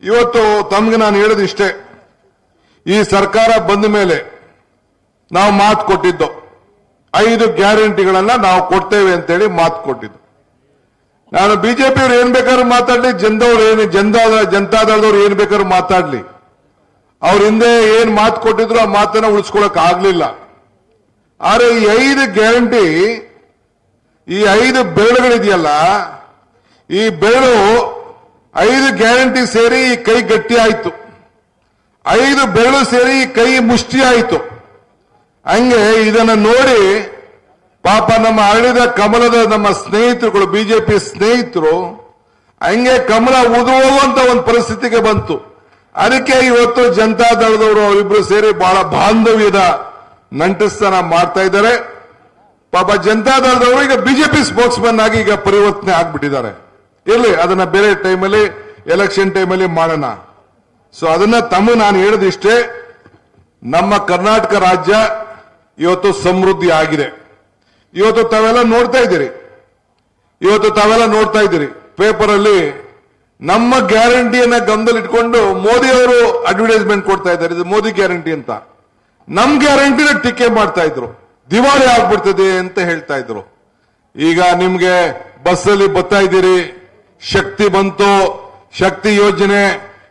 ಇವತ್ತು ತಮ್ಗೆ ನಾನು ಹೇಳೋದಿಷ್ಟೇ, ಈ ಸರ್ಕಾರ ಬಂದ ಮೇಲೆ ನಾವು ಮಾತು ಕೊಟ್ಟಿದ್ದು 5 ಗ್ಯಾರಂಟಿಗಳನ್ನ ನಾವು ಕೊಡ್ತೇವೆ ಅಂತೇಳಿ ಮಾತು ಕೊಟ್ಟಿದ್ದು. ನಾನು ಬಿಜೆಪಿಯವರು ಏನ್ ಬೇಕಾದ್ರೂ ಮಾತಾಡ್ಲಿ, ಜನತಾದಳದವ್ರು ಏನ್ ಬೇಕಾದ್ರೂ ಮಾತಾಡ್ಲಿ, ಅವ್ರ ಹಿಂದೆ ಏನ್ ಮಾತು ಕೊಟ್ಟಿದ್ರು ಆ ಮಾತನ್ನ ಉಳಿಸ್ಕೊಳಕ್ ಆಗ್ಲಿಲ್ಲ. ಆದ್ರೆ ಈ 5 ಗ್ಯಾರಂಟಿ, ಈ 5 ಬೆರಳುಗಳಿದೆಯಲ್ಲ, ಈ ಬೆರಳು 5 ಗ್ಯಾರಂಟಿ ಸೇರಿ ಈ ಕೈ ಗಟ್ಟಿ ಆಯ್ತು, 5 ಬೆರಳು ಸೇರಿ ಈ ಕೈ ಮುಷ್ಟಿ ಆಯ್ತು. ಹಂಗೆ ಇದನ್ನ ನೋಡಿ ಪಾಪ ನಮ್ಮ ಅರಳಿದ ಕಮಲದ ನಮ್ಮ ಸ್ನೇಹಿತರುಗಳು, ಬಿಜೆಪಿ ಸ್ನೇಹಿತರು, ಹಂಗೆ ಕಮಲ ಉದುರುವಂತ ಒಂದು ಪರಿಸ್ಥಿತಿಗೆ ಬಂತು. ಅದಕ್ಕೆ ಇವತ್ತು ಜನತಾದಳದವರು ಅವರಿಬ್ರು ಸೇರಿ ಬಹಳ ಬಾಂಧವ್ಯದ ನಂಟಸ್ತನ ಮಾಡ್ತಾ ಇದ್ದಾರೆ. ಪಾಪ ಜನತಾದಳದವರು ಈಗ ಬಿಜೆಪಿ ಸ್ಪೋಕ್ಸ್ಮನ್ ಆಗಿ ಈಗ ಪರಿವರ್ತನೆ ಆಗ್ಬಿಟ್ಟಿದ್ದಾರೆ. ಇರ್ಲಿ, ಅದನ್ನ ಬೇರೆ ಟೈಮಲ್ಲಿ, ಎಲೆಕ್ಷನ್ ಟೈಮಲ್ಲಿ ಮಾಡೋಣ. ಸೊ ಅದನ್ನ ನಾನು ಹೇಳೋದಿಷ್ಟೇ, ನಮ್ಮ ಕರ್ನಾಟಕ ರಾಜ್ಯ ಇವತ್ತು ಸಮೃದ್ಧಿ ಆಗಿದೆ. ಇವತ್ತು ತಾವೆಲ್ಲ ನೋಡ್ತಾ ಇದ್ದೀರಿ ಪೇಪರ್ ಅಲ್ಲಿ ನಮ್ಮ ಗ್ಯಾರಂಟಿಯನ್ನ ಗಮನದಲ್ಲಿಟ್ಕೊಂಡು ಮೋದಿ ಅವರು ಅಡ್ವರ್ಟೈಸ್ಮೆಂಟ್ ಕೊಡ್ತಾ ಇದ್ದಾರೆ, ಇದು ಮೋದಿ ಗ್ಯಾರಂಟಿ ಅಂತ. ನಮ್ ಗ್ಯಾರಂಟಿನ ಟೀಕೆ ಮಾಡ್ತಾ ಇದ್ರು, ದಿವಾಳಿ ಆಗ್ಬಿಡ್ತದೆ ಅಂತ ಹೇಳ್ತಾ ಇದ್ರು. ಈಗ ನಿಮ್ಗೆ ಬಸ್ಸಲ್ಲಿ ಬರ್ತಾ ಇದ್ದೀರಿ, ಶಕ್ತಿ ಬಂತು, ಶಕ್ತಿ ಯೋಜನೆ,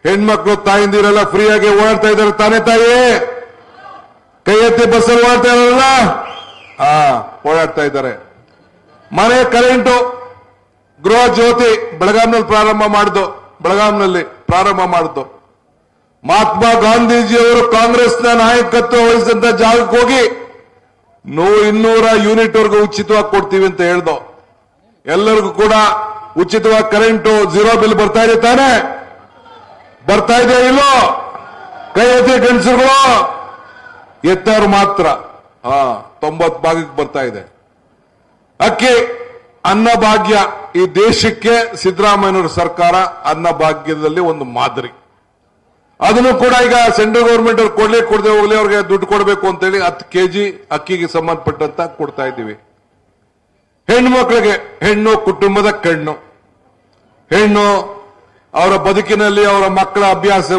ಹೆಣ್ಮಕ್ಳು ತಾಯಿಂದಿರೆಲ್ಲ ಫ್ರೀಯಾಗಿ ಓಡಾಡ್ತಾ ಇದ್ದಾರೆ ತಾನೇ ತಾಯಿ? ಕೈ ಎತ್ತಿ ಬಸ್ಸಲ್ಲಿ ಓಡಾಡ್ತಾ ಇರಲ್ಲ, ಓಡಾಡ್ತಾ ಇದ್ದಾರೆ. ಮನೆ ಕರೆಂಟು, ಗೃಹ ಜ್ಯೋತಿ ಬೆಳಗಾಂನಲ್ಲಿ ಪ್ರಾರಂಭ ಮಾಡಿದ್ದು. ಮಹಾತ್ಮ ಗಾಂಧೀಜಿಯವರು ಕಾಂಗ್ರೆಸ್ನ ನಾಯಕತ್ವ ವಹಿಸಿದಂತ ಜಾಗಕ್ಕೆ ಹೋಗಿ 200 ಯೂನಿಟ್ ವರೆಗೂ ಉಚಿತವಾಗಿ ಕೊಡ್ತೀವಿ ಅಂತ ಹೇಳ್ದೋ. ಎಲ್ಲರಿಗೂ ಕೂಡ ಉಚಿತವಾಗಿ ಕರೆಂಟು, 0 ಬಿಲ್ ಬರ್ತಾ ಇದೆ ತಾನೆ? ಬರ್ತಾ ಇದೆ ಇಲ್ಲೋ? ಕೈ ಎತ್ತಿ ಗಂಡಸರುಗಳು, ಎತ್ತವರು ಮಾತ್ರ 90 ಭಾಗಕ್ಕೆ ಬರ್ತಾ ಇದೆ. ಅಕ್ಕಿ ಅನ್ನಭಾಗ್ಯ, ಈ ದೇಶಕ್ಕೆ ಸಿದ್ದರಾಮಯ್ಯನವರ ಸರ್ಕಾರ ಅನ್ನಭಾಗ್ಯದಲ್ಲಿ ಒಂದು ಮಾದರಿ. ಅದನ್ನು ಕೂಡ ಈಗ ಸೆಂಟ್ರಲ್ ಗವರ್ಮೆಂಟ್ ಅವ್ರು ಕೊಡದೆ ಹೋಗ್ಲಿ, ಅವ್ರಿಗೆ ದುಡ್ಡು ಕೊಡಬೇಕು ಅಂತೇಳಿ 10 kg ಅಕ್ಕಿಗೆ ಸಂಬಂಧಪಟ್ಟಂತ ಕೊಡ್ತಾ ಇದ್ದೀವಿ. ಹೆಣ್ಣು ಹೆಣ್ಣು ಕುಟುಂಬದ ಕಣ್ಣು, ಹೆಣ್ಣು ಅವರ ಬದುಕಿನಲ್ಲಿ ಅವರ ಮಕ್ಕಳ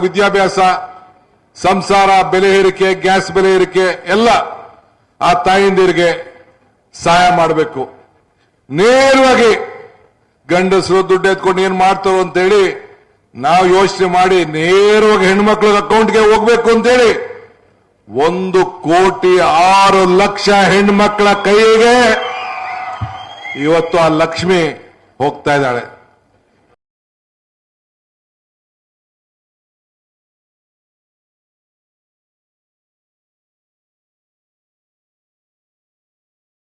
ವಿದ್ಯಾಭ್ಯಾಸ, ಸಂಸಾರ, ಬೆಲೆ ಏರಿಕೆ, ಗ್ಯಾಸ್ ಬೆಲೆ ಏರಿಕೆ ಎಲ್ಲ ಆ ತಾಯಿಂದಿರಿಗೆ ಸಹಾಯ ಮಾಡಬೇಕು. ನೇರವಾಗಿ ಗಂಡಸರು ದುಡ್ಡು ಎತ್ಕೊಂಡು ಏನ್ ಮಾಡ್ತಾರೋ ಅಂತೇಳಿ ನಾವು ಯೋಚನೆ ಮಾಡಿ ನೇರವಾಗಿ ಹೆಣ್ಮಕ್ಳ ಅಕೌಂಟ್ಗೆ ಹೋಗ್ಬೇಕು ಅಂತೇಳಿ 1,06,00,000 ಹೆಣ್ಮಕ್ಳ ಕೈಗೆ ಇವತ್ತು ಆ ಲಕ್ಷ್ಮಿ ಹೋಗ್ತಾ ಇದ್ದಾಳೆ.